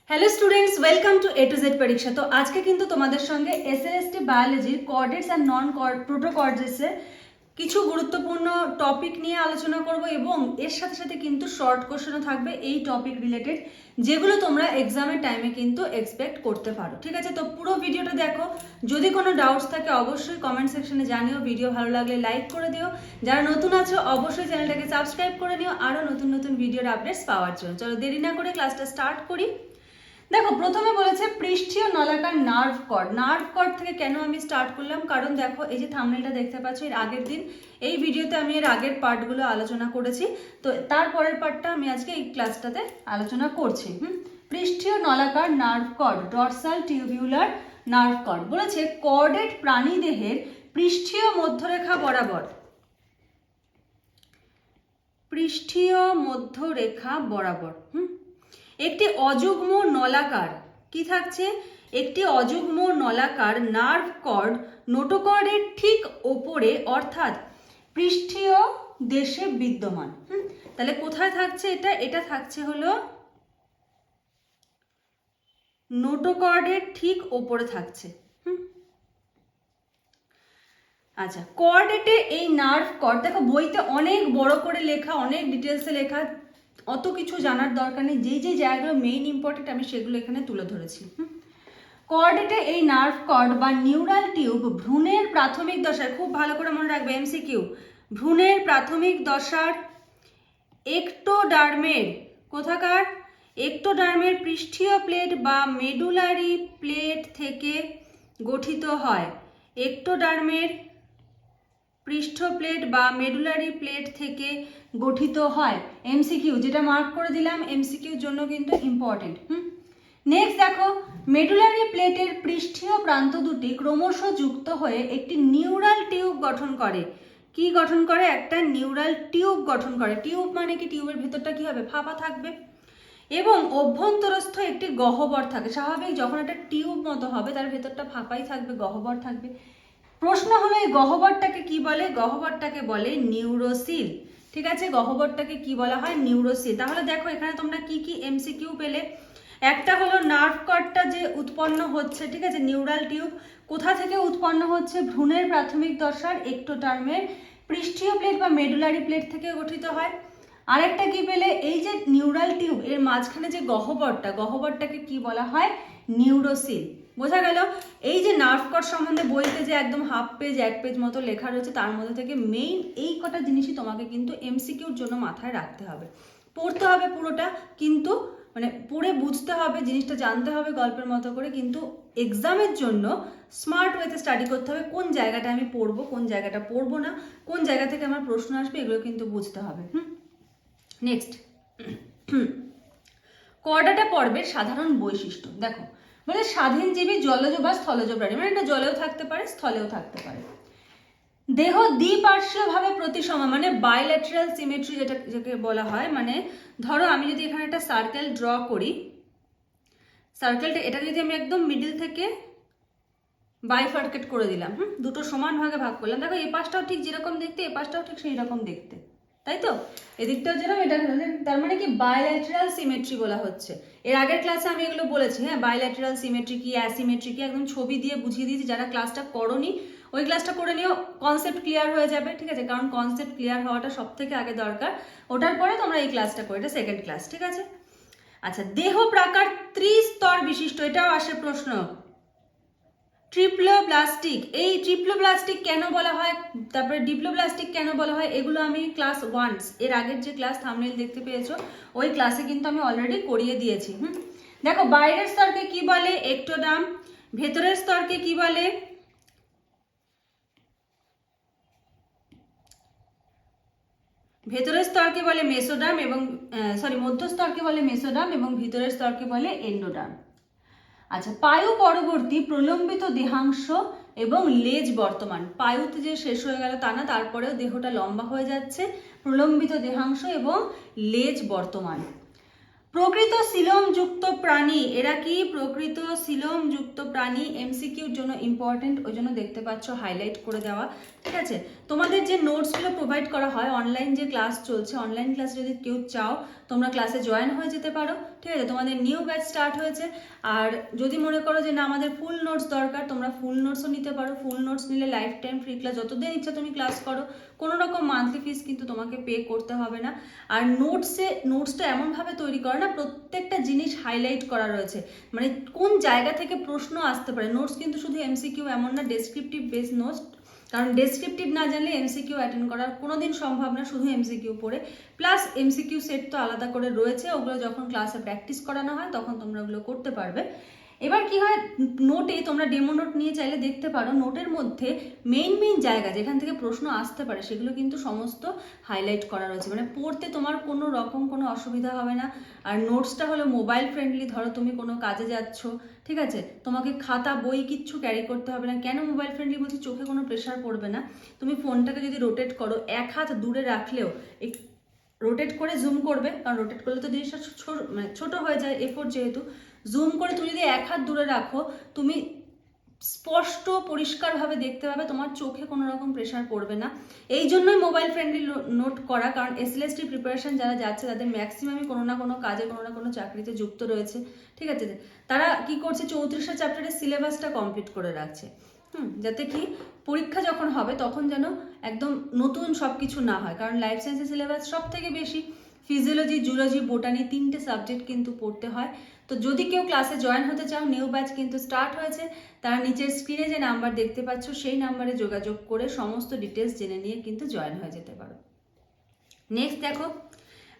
Hello students, welcome to A to Z পরীক্ষা। তো আজকে কিন্তু তোমাদের সঙ্গে এসএসটি বায়োলজির কর্ডেটস অ্যান্ড নন প্রোটোকর্ডেটসের কিছু গুরুত্বপূর্ণ টপিক নিয়ে আলোচনা করব এবং এর সাথে সাথে কিন্তু শর্ট কোশ্চেনও থাকবে এই টপিক রিলেটেড, যেগুলো তোমরা এক্সামের টাইমে কিন্তু এক্সপেক্ট করতে পারো। ঠিক আছে, তো পুরো ভিডিওটা দেখো। যদি কোনো ডাউটস থাকে অবশ্যই কমেন্ট সেকশনে জানিও। ভিডিও ভালো লাগলে লাইক করে দিও। যারা নতুন আছো অবশ্যই চ্যানেলটাকে সাবস্ক্রাইব করে নিও আরও নতুন নতুন ভিডিওর আপডেটস পাওয়ার জন্য। চলো দেরি না করে ক্লাসটা স্টার্ট করি। দেখো, প্রথমে বলেছে পৃষ্ঠীয় নলাকার নার্ভ কর্ড। নার্ভ কর্ড থেকে কেন আমি স্টার্ট করলাম, কারণ দেখো এই যে থাম্বনেলটা দেখতে পাচ্ছ, এর আগের দিন এই ভিডিওতে আমি এর আগের পার্টগুলো আলোচনা করেছি, তো তারপরের পার্টটা আমি আজকে এই ক্লাসটাতে আলোচনা করছি। পৃষ্ঠীয় নলাকার nerve cord, dorsal tubular nerve cord. বলেছে কর্ডেট প্রাণী দেহের পৃষ্ঠীয় মধ্যরেখা বরাবর, পৃষ্ঠীয় মধ্যরেখা বরাবর একটি অযুগ্ম নলাকার কি থাকছে, একটি অযুগ্ম নলাকার নার্ভ কর্ড নোটোকর্ডের ঠিক ওপরে অর্থাৎ পৃষ্ঠীয় দেশে বিদ্যমান। তাহলে কোথায় থাকছে এটা? এটা থাকছে হলো নোটোকর্ডের ঠিক ওপরে থাকছে। আচ্ছা, কর্ডেটে এই নার্ভ কর্ড, দেখো বইতে অনেক বড় করে লেখা, অনেক ডিটেলসে লেখা, অত কিছু জানার দরকার নেই। যেই যেই জায়গাগুলো মেইন ইম্পর্টেন্ট আমি সেগুলো এখানে তুলে ধরেছি। কর্ডেটে এই নার্ভ কর্ড বা নিউরাল টিউব ভ্রূণের প্রাথমিক দশায়, খুব ভালো করে মনে রাখবে এমসিকিউ, ভ্রূণের প্রাথমিক দশার একটোডার্মের, কোথাকার? একটোডার্মের পৃষ্ঠীয় প্লেট বা মেডুলারি প্লেট থেকে গঠিত হয়। একটোডার্মের পৃষ্ঠ প্লেট বা মেডুলারি প্লেট থেকে গঠিত হয়। এমসিকিউ, যেটা মার্ক করে দিলাম এমসিকিউর জন্য কিন্তু ইম্পর্টেন্ট। নেক্সট দেখো, মেডুলারি প্লেটের পৃষ্ঠীয় প্রান্ত দুটি ক্রমশ যুক্ত হয়ে একটি নিউরাল টিউব গঠন করে। কি গঠন করে? একটা নিউরাল টিউব গঠন করে। টিউব মানে কি? টিউবের ভেতরটা কি হবে? ফাঁপা থাকবে এবং অভ্যন্তরস্থ একটি গহ্বর থাকে। স্বাভাবিক, যখন একটা টিউব মতো হবে তার ভেতরটা ফাঁপাই থাকবে, গহ্বর থাকবে। প্রশ্ন হলো এই গহ্বরটাকে কি বলে? গহ্বরটাকে বলে নিউরোসিল। ঠিক আছে, গহ্বরটাকে কি বলা হয়? নিউরোসিল। তাহলে দেখো এখানে তোমরা কি কি এমসিকিউ পেলে। একটা হলো নার্ভ কর্ডটা যে উৎপন্ন হচ্ছে, ঠিক আছে, নিউরাল টিউব কোথা থেকে উৎপন্ন হচ্ছে? ভ্রূণের প্রাথমিক দশার একটোডার্মের পৃষ্ঠীয় প্লেট বা মেডুলারি প্লেট থেকে গঠিত হয়। আরেকটা কি পেলে? এই যে নিউরাল টিউব এর মাঝখানে যে গহ্বরটা, গহ্বরটাকে কি বলা হয়? নিউরোসিল। বোঝা গেল? এই যে নার্ভ কর্ড সম্বন্ধে বইতে যে একদম হাফ পেজ এক পেজ মতো লেখা রয়েছে, তার মধ্যে থেকে মেইন এই কটা জিনিসই তোমাকে কিন্তু এমসিকিউর জন্য মাথায় রাখতে হবে। পড়তে হবে পুরোটা, কিন্তু মানে পড়ে বুঝতে হবে, জিনিসটা জানতে হবে গল্পের মতো করে, কিন্তু এক্সামের জন্য স্মার্ট ওয়েতে স্টাডি করতে হবে। কোন জায়গাটা আমি পড়বো, কোন জায়গাটা পড়বো না, কোন জায়গা থেকে আমার প্রশ্ন আসবে, এগুলো কিন্তু বুঝতে হবে। নেক্সট, কর্ডাটা পর্বের সাধারণ বৈশিষ্ট্য। দেখো বলে স্বাধীনজীবী জলজ বা স্থলজ প্রাণী, মানে এটা জলেও থাকতে পারে স্থলেও থাকতে পারে। দেহ দ্বিপার্শ্বীয়ভাবে প্রতিসম, মানে বাইল্যাটারাল সিমেট্রি যেটাকে বলা হয়। মানে ধরো আমি যদি এখানে একটা সার্কেল ড্র করি, সার্কেলটা এটা যদি আমি একদম মিডিল থেকে বাইফার্কেট করে দিলাম, দুটো সমান ভাগে ভাগ করলাম, দেখো এই পাশটাও ঠিক যেরকম দেখতে, এই পাশটাও ঠিক সেই রকম দেখতে, তাই তো? এদিকটাও যেরকম, এটা তার মানে কি? বাইল্যাটারাল সিমেট্রি বলা হচ্ছে। এর আগের ক্লাসে আমি এগুলো বলেছি। হ্যাঁ, বাইল্যাটারাল সিমেট্রি কি, অ্যাসিমেট্রি কি, একদম ছবি দিয়ে বুঝিয়ে দিয়েছি। যারা ক্লাসটা করোনি ওই ক্লাসটা করে নিও, কনসেপ্ট ক্লিয়ার হয়ে যাবে। ঠিক আছে, কারণ কনসেপ্ট ক্লিয়ার হওয়াটা সব থেকে আগে দরকার। ওটার পরে তোমরা এই ক্লাসটা করো, এটা সেকেন্ড ক্লাস। ঠিক আছে, আচ্ছা, দেহ প্রাকার ত্রিস্তর বিশিষ্ট, এটাও আসে প্রশ্ন। ট্রিপ্লোব্লাস্টিক, এই ট্রিপ্লোব্লাস্টিক কেন বলা হয়, তারপরে ডিপ্লোব্লাস্টিক কেন বলা হয়, এগুলো আমি ক্লাস 1 এর আগের যে ক্লাস থাম্বনেল দেখতে পেয়েছো ওই ক্লাসে কিন্তু আমি অলরেডি করিয়ে দিয়েছি। দেখো বাইরের স্তরকে কি বলে? একটোডার্ম। ভেতরের স্তরকে কি বলে? ভেতরের স্তরকে বলে মেসোডার্ম এবং মধ্যস্তরকে বলে মেসোডার্ম এবং ভিতরের স্তরকে বলে এন্ডোডার্ম। আচ্ছা, পায়ু পরবর্তী প্রলম্বিত দেহাংশ এবং লেজ বর্তমান। পায়ুতে যে শেষ হয়ে গেল তা না, তারপরেও দেহটা লম্বা হয়ে যাচ্ছে। প্রলম্বিত দেহাংশ এবং লেজ বর্তমান। প্রকৃত সিলোমযুক্ত প্রাণী, এরা কি? প্রকৃত সিলোমযুক্ত প্রাণী এমসিকিউর জন্য ইম্পর্টেন্ট, ওই জন্য দেখতে পাচ্ছ হাইলাইট করে দেওয়া। ঠিক আছে, তোমাদের যে নোটসগুলো প্রোভাইড করা হয়, অনলাইন যে ক্লাস চলছে, অনলাইন ক্লাস যদি কেউ চাও তোমরা ক্লাসে জয়েন হয়ে যেতে পারো। ঠিক আছে, তোমাদের নিউ ব্যাচ স্টার্ট হয়েছে। আর যদি মনে করো যে না আমাদের ফুল নোটস দরকার, তোমরা ফুল নোটসও নিতে পারো। ফুল নোটস নিলে লাইফ টাইম ফ্রি ক্লাস, যতদিন ইচ্ছা তুমি ক্লাস করো, কোনো রকম মান্থলি ফিস কিন্তু তোমাকে পে করতে হবে না। আর নোটসটা এমনভাবে তৈরি করো না, প্রত্যেকটা জিনিস হাইলাইট করা রয়েছে, মানে কোন জায়গা থেকে প্রশ্ন আসতে পারে। নোটস কিন্তু শুধু এমসিকিউ এমন না, ডেসক্রিপটিভ বেস নোটস, কারণ ডেসক্রিপটিভ না জানলে এমসিকিউ অ্যাটেন্ড করার কোনোদিন সম্ভব না শুধু এমসিকিউ পড়ে। প্লাস এমসিকিউ সেট তো আলাদা করে রয়েছে, ওগুলো যখন ক্লাসে প্র্যাকটিস করানো হয় তখন তোমরা ওগুলো করতে পারবে। এবার কি হয়, নোটে তোমরা ডেমো নোট নিয়ে চাইলে দেখতে পারো, নোটের মধ্যে মেইন জায়গা যেখান থেকে প্রশ্ন আসতে পারে সেগুলো কিন্তু সমস্ত হাইলাইট করা রয়েছে, মানে পড়তে তোমার কোনো রকম কোনো অসুবিধা হবে না। আর নোটসটা হলো মোবাইল ফ্রেন্ডলি, ধরো তুমি কোনো কাজে যাচ্ছ, ঠিক আছে, তোমাকে খাতা বই কিচ্ছু ক্যারি করতে হবে না। কেন মোবাইল ফ্রেন্ডলি বলছি, চোখে কোনো প্রেশার পড়বে না। তুমি ফোনটাকে যদি রোটেট করো, এক হাত দূরে রাখলেও রোটেট করে জুম করবে, কারণ রোটেট করলে তো জিনিসটা ছোট হয়ে যায় এফোর্ট যেহেতু। জুম করে তুমি যদি এক হাত দূরে রাখো, তুমি স্পষ্ট পরিষ্কারভাবে দেখতে পাবে, তোমার চোখে কোনো রকম প্রেশার পড়বে না। এই জন্যই মোবাইল ফ্রেন্ডলি নোট করা, কারণ এসএলএসটি প্রিপারেশন যারা যাচ্ছে তাদের ম্যাক্সিমামই কোনো না কোনো কাজে কোনো না কোনো চাকরিতে যুক্ত রয়েছে, ঠিক আছে। তারা কি করছে, 34টা চ্যাপ্টারের সিলেবাসটা কমপ্লিট করে রাখছে, যাতে কি পরীক্ষা যখন হবে তখন যেন একদম নতুন সব কিছু না হয়। কারণ লাইফ সায়েন্সের সিলেবাস সব থেকে বেশি, ফিজিওলজি, জুলজি, বোটানি 3টে সাবজেক্ট কিন্তু পড়তে হয়। তো যদি কেউ ক্লাসে জয়েন হতে চাও, নিউ ব্যাচ কিন্তু স্টার্ট হয়েছে, তারা নিচের স্ক্রিনে যে নাম্বার দেখতে পাচ্ছ সেই নাম্বারে যোগাযোগ করে সমস্ত ডিটেলস জেনে নিয়ে কিন্তু জয়েন হয়ে যেতে পারো। নেক্সট দেখো,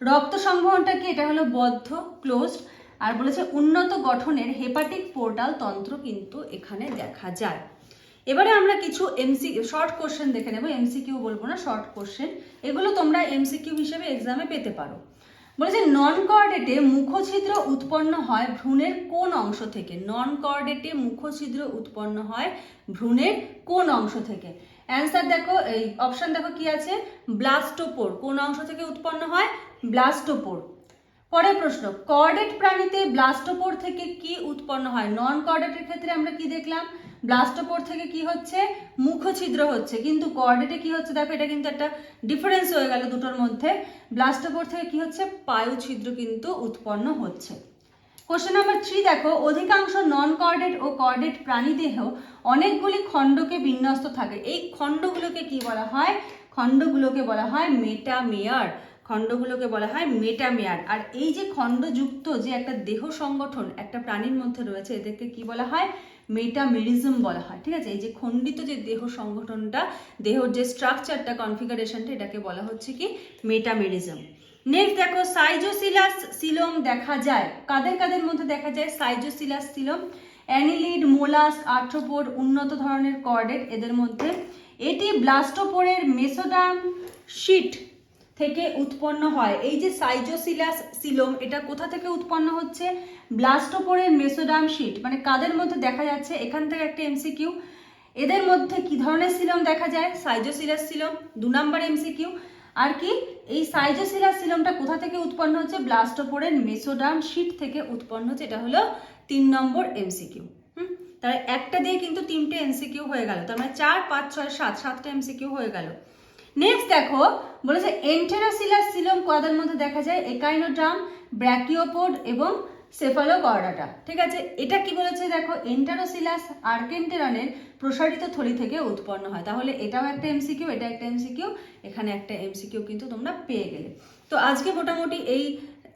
রক্ত সংবহনটা কি, এটা হলো বদ্ধ, ক্লোজড। আর বলেছে উন্নত গঠনের হেপাটিক পোর্টাল তন্ত্র কিন্তু এখানে দেখা যায়। এবারে আমরা কিছু শর্ট কোশ্চেন দেখে নেব, এমসিকিউ বলবো না, শর্ট কোশ্চেন। এগুলো তোমরা এমসিকিউ হিসেবে এক্সামে পেতে পারো। বলেছে নন কর্ডেটে মুখছিদ্র উৎপন্ন হয় ভ্রূণের কোন অংশ থেকে? নন কর্ডেটে মুখছিদ্র উৎপন্ন হয় ভ্রূণের কোন অংশ থেকে? অ্যান্সার দেখো, এই অপশন দেখো কি আছে, ব্লাস্টোপোর। কোন অংশ থেকে উৎপন্ন হয়? ব্লাস্টোপোর। পরের প্রশ্ন, কর্ডেট প্রাণীতে ব্লাস্টোপোর থেকে কি উৎপন্ন হয়? নন কর্ডেটের ক্ষেত্রে আমরা কি দেখলাম, ব্লাস্টোপোর থেকে কি হচ্ছে, মুখছিদ্র হচ্ছে, কিন্তু কর্ডেটে কি হচ্ছে দেখো, এটা কিন্তু একটা ডিফারেন্স হয়ে গেল দুটোর মধ্যে। ব্লাস্টোপোর থেকে কি হচ্ছে, পায়ুছিদ্র কিন্তু উৎপন্ন হচ্ছে। কোশ্চেন নাম্বার 3 দেখো, অধিকাংশ নন কর্ডেট ও কর্ডেট প্রাণীদেহ অনেকগুলি খণ্ডকে বিন্যস্ত থাকে। এই খণ্ডগুলোকে কি বলা হয়? খণ্ডগুলোকে বলা হয় মেটামেয়ার। খণ্ডগুলোকে বলা হয় মেটামেয়ার। আর এই যে খণ্ডযুক্ত যে একটা দেহ সংগঠন একটা প্রাণীর মধ্যে রয়েছে, এদেরকে কি বলা হয়? মেটামেরিজম বলা হয়, ঠিক আছে। এই যে খণ্ডিত যে দেহ সংগঠনটা, দেহর যে স্ট্রাকচারটা, কনফিগারেশনটা, এটাকে বলা হচ্ছে কি মেটামেরিজম। নেক্সট দেখো, সাইজোসিলাস সিলোম দেখা যায় কাদের কাদের মধ্যে দেখা যায়? সাইজোসিলাস সিলোম, অ্যানিলিড, মোলাস্ক, আর্থ্রোপোড, উন্নত ধরনের কর্ডেট, এদের মধ্যে। এটি ব্লাস্টোপোরের মেসোডার্ম শিট থেকে উৎপন্ন হয়। এই যে সাইজোসিলাস সিলোম, এটা কোথা থেকে উৎপন্ন হচ্ছে? ব্লাস্টোপোরের মেসোডার্ম শিট। মানে কাদের মধ্যে দেখা যাচ্ছে? এখান থেকে একটা এমসিকিউ, এদের মধ্যে কি ধরনের সিলোম দেখা যায়? Schizocoelous coelom. 2 number MCQ. আর কি, এই সাইজোসিলাস সিলোমটা কোথা থেকে উৎপন্ন হচ্ছে? ব্লাস্টোপোরের মেসোডার্ম শিট থেকে উৎপন্ন হচ্ছে। এটা হলো 3 নম্বর এমসিকিউ। তাহলে একটা দিয়ে কিন্তু 3টে এমসিকিউ হয়ে গেল, তার মানে 4, 5, 6, 7, 7টা এমসিকিউ হয়ে গেল। নেক্সট দেখো, বলেছে এন্টেরোসিলাস সিলোম কাদের মধ্যে দেখা যায়? একাইনোডার্ম, ব্র্যাকিওপোড এবং সেফালোকর্ডাটা, ঠিক আছে। এটা কি বলেছে দেখো, এন্টেরোসিলাস আর্কেন্টেরনের প্রসারিত থলি থেকে উৎপন্ন হয়। তাহলে এটাও একটা এমসিকিউ, এটা একটা এমসিকিউ, এখানে একটা এমসিকিউ কিন্তু তোমরা পেয়ে গেলে। তো আজকে মোটামুটি এই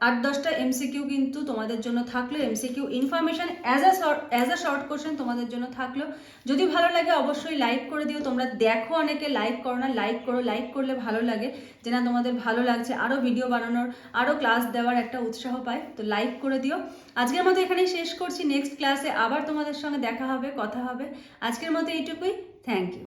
8-10টা এমসিকিউ কিন্তু তোমাদের জন্য থাকলো, MCQ information as a short question তোমাদের জন্য থাকলো। যদি ভালো লাগে অবশ্যই লাইক করে দিও। তোমরা দেখো অনেকে লাইক করো না, লাইক করো। লাইক করলে ভালো লাগে যে না তোমাদের ভালো লাগছে, আরও ভিডিও বানানোর, আরও ক্লাস দেওয়ার একটা উৎসাহ পায়। তো লাইক করে দিও। আজকের মতো এখানেই শেষ করছি, নেক্সট ক্লাসে আবার তোমাদের সঙ্গে দেখা হবে, কথা হবে। আজকের মতো এইটুকুই, থ্যাংক ইউ।